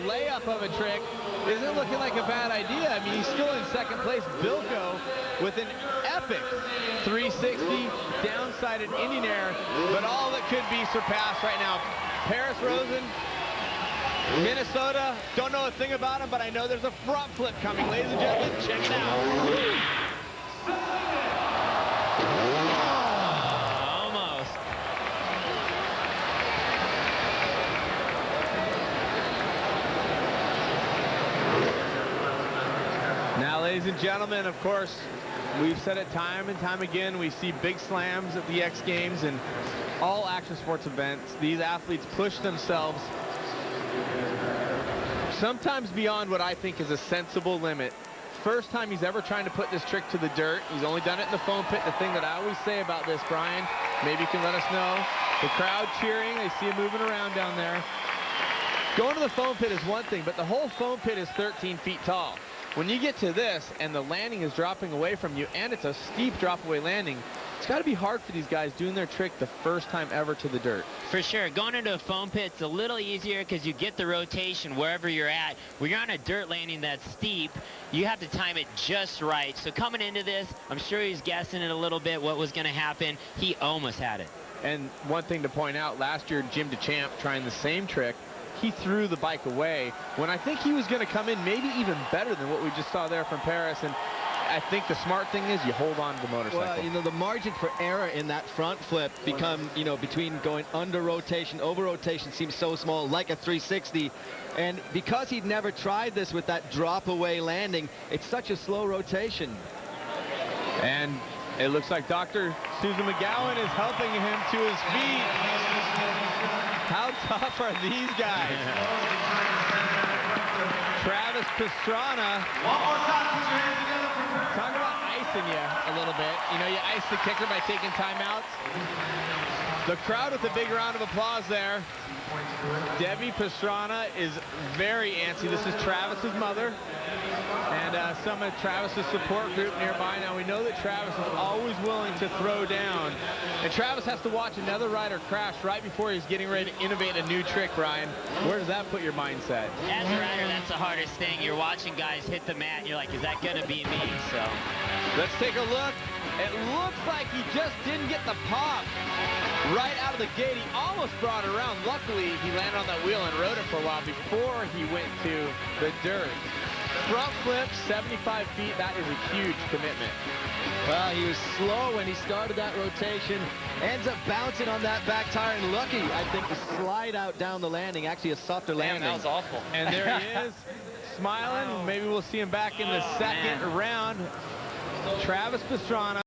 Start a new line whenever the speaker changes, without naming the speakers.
layup of a trick isn't looking like a bad idea. I mean, he's still in second place. Bilko with an epic 360 downside and Indian air, but all that could be surpassed right now. Paris Rosen, Minnesota, don't know a thing about him, but I know there's a front flip coming. Ladies and gentlemen, check it out.
Almost.
Now, ladies and gentlemen, of course, we've said it time and time again, we see big slams at the X Games and all action sports events. These athletes push themselves sometimes beyond what I think is a sensible limit. First time he's ever trying to put this trick to the dirt. He's only done it in the foam pit. The thing that I always say about this, Brian, maybe you can let us know. The crowd cheering, they see him moving around down there. Going to the foam pit is one thing, but the whole foam pit is 13 feet tall. When you get to this and the landing is dropping away from you and it's a steep drop away landing, it's got to be hard for these guys doing their trick the first time ever to the dirt.
For sure. Going into a foam pit, it's a little easier because you get the rotation wherever you're at. When you're on a dirt landing that's steep, you have to time it just right. So coming into this, I'm sure he's guessing it a little bit what was going to happen. He almost had it.
And one thing to point out, last year Jim DeChamp trying the same trick, he threw the bike away when I think he was going to come in maybe even better than what we just saw there from Paris. And I think the smart thing is you hold on to the motorcycle.
Well, you know, the margin for error in that front flip become, you know, between going under rotation, over rotation seems so small, like a 360. And because he'd never tried this with that drop away landing, it's such a slow rotation.
And it looks like Dr. Susan McGowan is helping him to his feet. How tough are these guys? Travis Pastrana. Talk about icing you a little bit. You know, you ice the kicker by taking timeouts. The crowd with a big round of applause there. Debbie Pastrana is very antsy. This is Travis's mother and some of Travis's support group nearby. Now, we know that Travis is always willing to throw down. And Travis has to watch another rider crash right before he's getting ready to innovate a new trick, Brian. Where does that put your mindset?
As a rider, that's the hardest thing. You're watching guys hit the mat, and you're like, is that going to be me? So
let's take a look. It looks like he just didn't get the pop right out of the gate. He almost brought it around. Luckily, he landed on that wheel and rode it for a while before he went to the dirt. Front flip, 75 feet. That is a huge commitment.
Well, he was slow when he started that rotation. Ends up bouncing on that back tire, and lucky, I think, to slide out down the landing. Actually, a softer landing.
that was awful.
And there he is, smiling. Maybe we'll see him back in the second round. Travis Pastrana.